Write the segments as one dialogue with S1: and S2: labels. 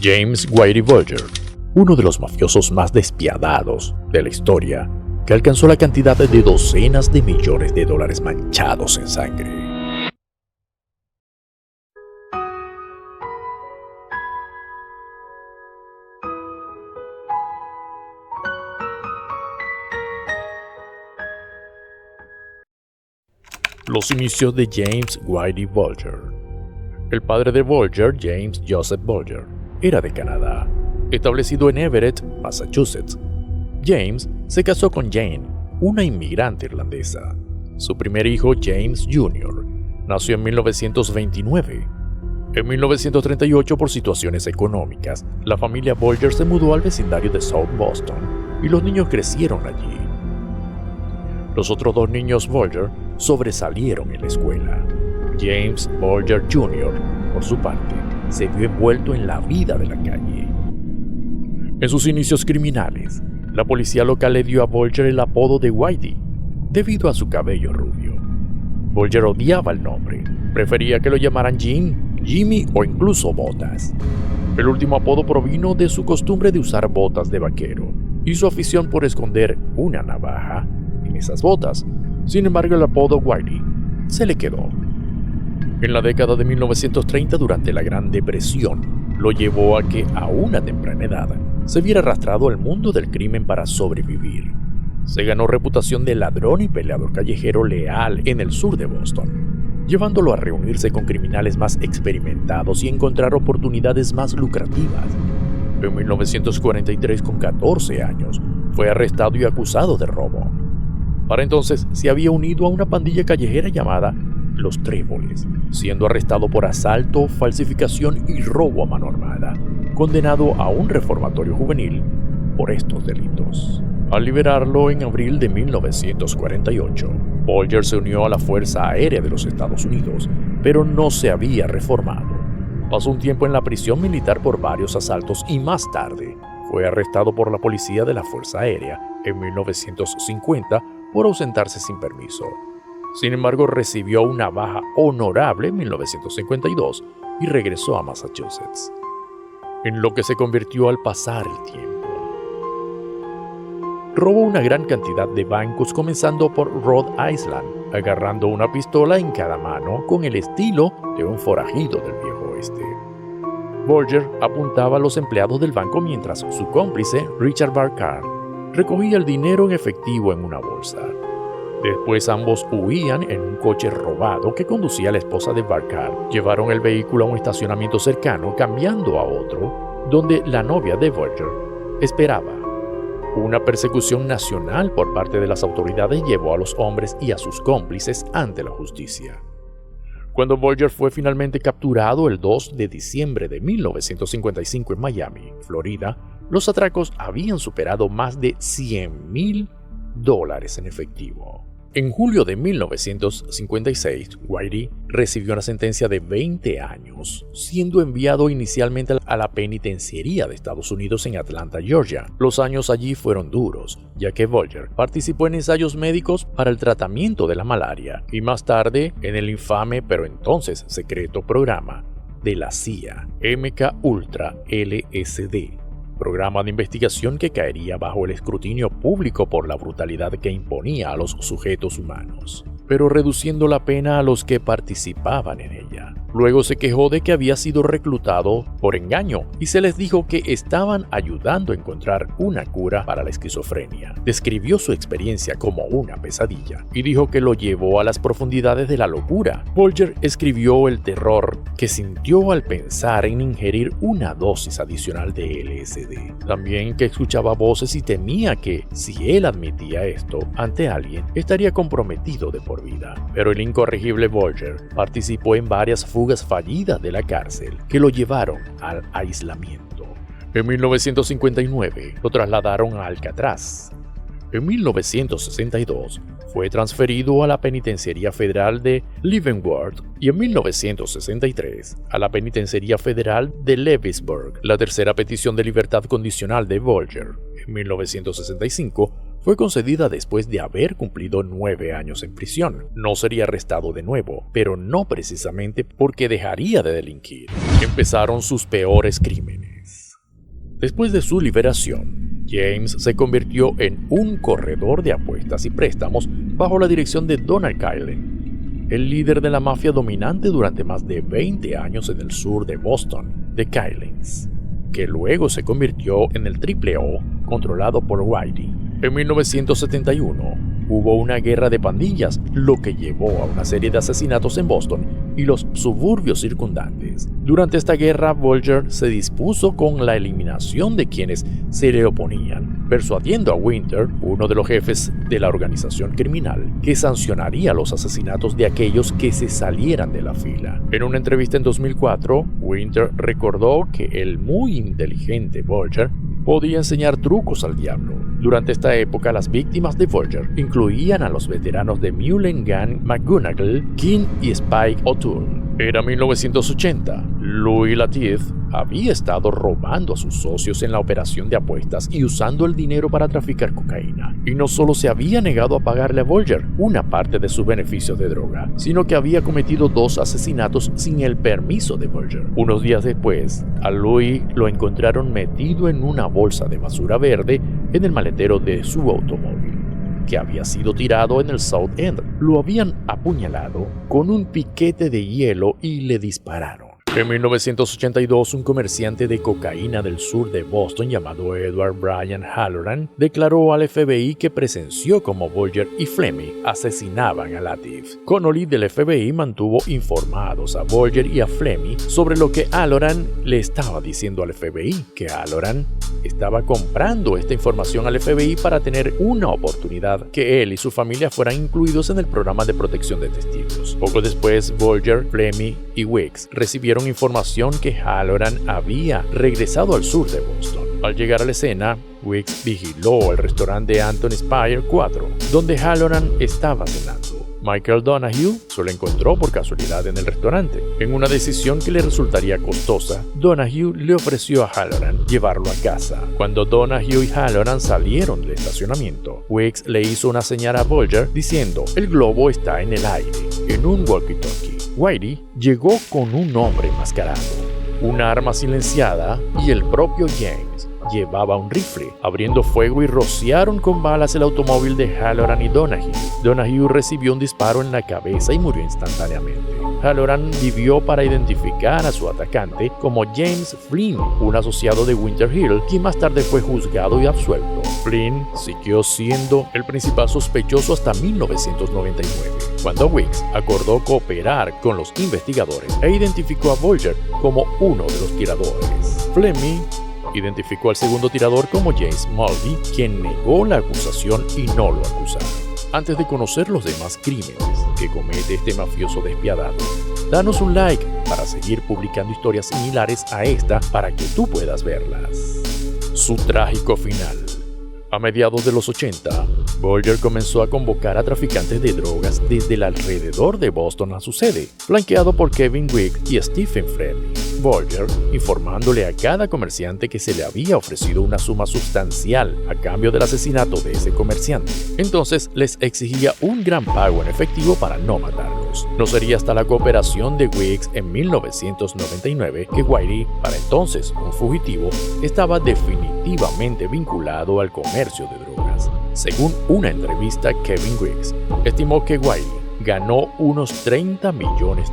S1: James Whitey Bulger, uno de los mafiosos más despiadados de la historia, que alcanzó la cantidad de docenas de millones de dólares manchados en sangre. Los inicios de James Whitey Bulger. El padre de Bulger, James Joseph Bulger, era de Canadá, establecido en Everett, Massachusetts. James se casó con Jane, una inmigrante irlandesa. Su primer hijo, James Jr., nació en 1929. En 1938, por situaciones económicas, la familia Bulger se mudó al vecindario de South Boston y los niños crecieron allí. Los otros dos niños Bulger sobresalieron en la escuela. James Bulger Jr., por su parte, se vio envuelto en la vida de la calle. En sus inicios criminales, la policía local le dio a Bulger el apodo de Whitey, debido a su cabello rubio. Bulger odiaba el nombre, prefería que lo llamaran Jim, Jimmy o incluso Botas. El último apodo provino de su costumbre de usar botas de vaquero y su afición por esconder una navaja en esas botas. Sin embargo, el apodo Whitey se le quedó. En la década de 1930, durante la Gran Depresión, lo llevó a que, a una temprana edad, se viera arrastrado al mundo del crimen para sobrevivir. Se ganó reputación de ladrón y peleador callejero leal en el sur de Boston, llevándolo a reunirse con criminales más experimentados y encontrar oportunidades más lucrativas. En 1943, con 14 años, fue arrestado y acusado de robo. Para entonces se había unido a una pandilla callejera llamada Los Tréboles, siendo arrestado por asalto, falsificación y robo a mano armada, condenado a un reformatorio juvenil por estos delitos. Al liberarlo en abril de 1948, Bulger se unió a la Fuerza Aérea de los Estados Unidos, pero no se había reformado. Pasó un tiempo en la prisión militar por varios asaltos y más tarde fue arrestado por la policía de la Fuerza Aérea en 1950 por ausentarse sin permiso. Sin embargo, recibió una baja honorable en 1952 y regresó a Massachusetts, en lo que se convirtió al pasar el tiempo. Robó una gran cantidad de bancos, comenzando por Rhode Island, agarrando una pistola en cada mano con el estilo de un forajido del viejo oeste. Bulger apuntaba a los empleados del banco mientras su cómplice, Richard Barkar, recogía el dinero en efectivo en una bolsa. Después ambos huían en un coche robado que conducía la esposa de Barkar. Llevaron el vehículo a un estacionamiento cercano, cambiando a otro, donde la novia de Bulger esperaba. Una persecución nacional por parte de las autoridades llevó a los hombres y a sus cómplices ante la justicia. Cuando Bulger fue finalmente capturado el 2 de diciembre de 1955 en Miami, Florida, los atracos habían superado más de $100,000 en efectivo. En julio de 1956, Whitey recibió una sentencia de 20 años, siendo enviado inicialmente a la penitenciaría de Estados Unidos en Atlanta, Georgia. Los años allí fueron duros, ya que Bulger participó en ensayos médicos para el tratamiento de la malaria y más tarde en el infame pero entonces secreto programa de la CIA, MK Ultra LSD. Programa de investigación que caería bajo el escrutinio público por la brutalidad que imponía a los sujetos humanos, pero reduciendo la pena a los que participaban en ella. Luego se quejó de que había sido reclutado por engaño y se les dijo que estaban ayudando a encontrar una cura para la esquizofrenia. Describió su experiencia como una pesadilla y dijo que lo llevó a las profundidades de la locura. Bulger escribió el terror que sintió al pensar en ingerir una dosis adicional de LSD. También que escuchaba voces y temía que, si él admitía esto ante alguien, estaría comprometido de por vida. Pero el incorregible Bulger participó en varias fugas fallidas de la cárcel que lo llevaron al aislamiento. En 1959 lo trasladaron a Alcatraz. En 1962 fue transferido a la Penitenciaría Federal de Leavenworth y en 1963 a la Penitenciaría Federal de Lewisburg. La tercera petición de libertad condicional de Bulger, en 1965, fue concedida después de haber cumplido 9 años en prisión. No sería arrestado de nuevo, pero no precisamente porque dejaría de delinquir. Empezaron sus peores crímenes. Después de su liberación, James se convirtió en un corredor de apuestas y préstamos bajo la dirección de Donald Catlin, el líder de la mafia dominante durante más de 20 años en el sur de Boston, The Catlins, que luego se convirtió en el Triple O, controlado por Whitey. En 1971, hubo una guerra de pandillas, lo que llevó a una serie de asesinatos en Boston y los suburbios circundantes. Durante esta guerra, Bulger se dispuso con la eliminación de quienes se le oponían, persuadiendo a Winter, uno de los jefes de la organización criminal, que sancionaría los asesinatos de aquellos que se salieran de la fila. En una entrevista en 2004, Winter recordó que el muy inteligente Bulger podía enseñar trucos al diablo. Durante esta época, las víctimas de Bulger incluían a los veteranos de Mullen Gang, McGonagall, King y Spike O'Toole. Era 1980. Louis Latif había estado robando a sus socios en la operación de apuestas y usando el dinero para traficar cocaína. Y no solo se había negado a pagarle a Bulger una parte de sus beneficios de droga, sino que había cometido 2 asesinatos sin el permiso de Bulger. Unos días después, a Louis lo encontraron metido en una bolsa de basura verde en el maletero de su automóvil, que había sido tirado en el South End. Lo habían apuñalado con un piquete de hielo y le dispararon. En 1982, un comerciante de cocaína del sur de Boston llamado Edward Brian Halloran declaró al FBI que presenció cómo Bulger y Fleming asesinaban a Latif. Connolly del FBI mantuvo informados a Bulger y a Fleming sobre lo que Halloran le estaba diciendo al FBI, que Halloran estaba comprando esta información al FBI para tener una oportunidad que él y su familia fueran incluidos en el programa de protección de testigos. Poco después, Bulger, Fleming y Weeks recibieron información que Halloran había regresado al sur de Boston. Al llegar a la escena, Weeks vigiló el restaurante de Anthony Spire 4, donde Halloran estaba cenando. Michael Donahue se lo encontró por casualidad en el restaurante. En una decisión que le resultaría costosa, Donahue le ofreció a Halloran llevarlo a casa. Cuando Donahue y Halloran salieron del estacionamiento, Weeks le hizo una señal a Bulger diciendo: "El globo está en el aire", en un walkie-talkie. Whitey llegó con un hombre enmascarado, una arma silenciada y el propio James llevaba un rifle. Abriendo fuego y rociaron con balas el automóvil de Halloran y Donahue. Donahue recibió un disparo en la cabeza y murió instantáneamente. Halloran vivió para identificar a su atacante como James Flynn, un asociado de Winter Hill, quien más tarde fue juzgado y absuelto. Flynn siguió siendo el principal sospechoso hasta 1999, cuando Weeks acordó cooperar con los investigadores e identificó a Bulger como uno de los tiradores. Fleming identificó al segundo tirador como James Mulvey, quien negó la acusación y no lo acusaron. Antes de conocer los demás crímenes que comete este mafioso despiadado, danos un like para seguir publicando historias similares a esta para que tú puedas verlas. Su trágico final. A mediados de los 80, Bulger comenzó a convocar a traficantes de drogas desde el alrededor de Boston a su sede, flanqueado por Kevin Wick y Stephen Fleming. Bulger informándole a cada comerciante que se le había ofrecido una suma sustancial a cambio del asesinato de ese comerciante. Entonces les exigía un gran pago en efectivo para no matarlos. No sería hasta la cooperación de Wicks en 1999 que Whitey, para entonces un fugitivo, estaba definitivamente vinculado al comercio de drogas. Según una entrevista, Kevin Wicks estimó que Whitey ganó unos $30 millones,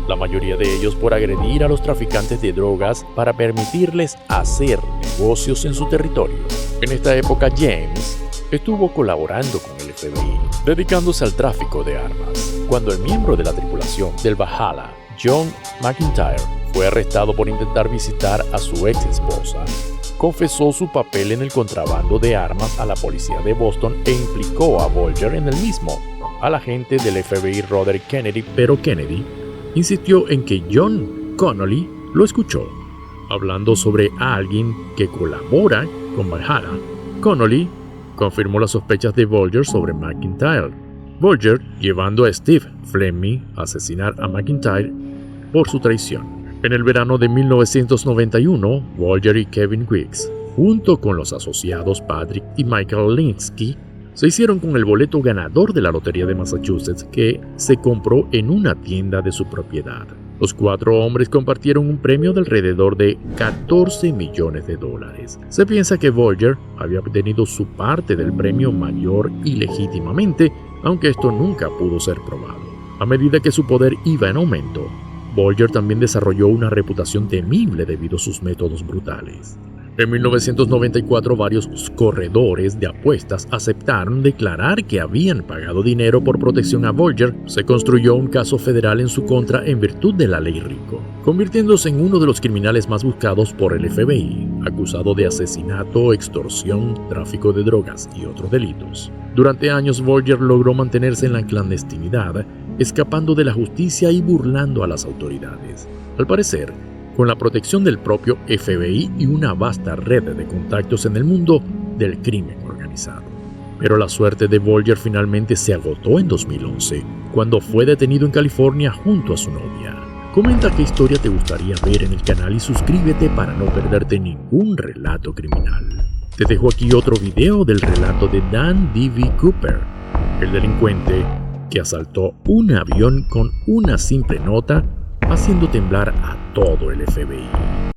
S1: la mayoría de ellos por agredir a los traficantes de drogas para permitirles hacer negocios en su territorio. En esta época, James estuvo colaborando con el FBI, dedicándose al tráfico de armas. Cuando el miembro de la tripulación del Valhalla, John McIntyre, fue arrestado por intentar visitar a su ex esposa, confesó su papel en el contrabando de armas a la policía de Boston e implicó a Bulger en el mismo. Al agente del FBI Roderick Kennedy, pero Kennedy insistió en que John Connolly lo escuchó. Hablando sobre alguien que colabora con Valhalla, Connolly confirmó las sospechas de Bulger sobre McIntyre. Bulger llevando a Steve Fleming a asesinar a McIntyre por su traición. En el verano de 1991, Bulger y Kevin Wicks, junto con los asociados Patrick y Michael Linsky, se hicieron con el boleto ganador de la Lotería de Massachusetts que se compró en una tienda de su propiedad. Los 4 hombres compartieron un premio de alrededor de $14 millones. Se piensa que Bolger había obtenido su parte del premio mayor ilegítimamente, aunque esto nunca pudo ser probado. A medida que su poder iba en aumento, Bolger también desarrolló una reputación temible debido a sus métodos brutales. En 1994, varios corredores de apuestas aceptaron declarar que habían pagado dinero por protección a Bolger. Se construyó un caso federal en su contra en virtud de la ley RICO, convirtiéndose en uno de los criminales más buscados por el FBI, acusado de asesinato, extorsión, tráfico de drogas y otros delitos. Durante años, Bolger logró mantenerse en la clandestinidad, escapando de la justicia y burlando a las autoridades. Al parecer, con la protección del propio FBI y una vasta red de contactos en el mundo del crimen organizado. Pero la suerte de Bolger finalmente se agotó en 2011, cuando fue detenido en California junto a su novia. Comenta qué historia te gustaría ver en el canal y suscríbete para no perderte ningún relato criminal. Te dejo aquí otro video del relato de Dan D.B. Cooper, el delincuente que asaltó un avión con una simple nota, haciendo temblar a todo el FBI.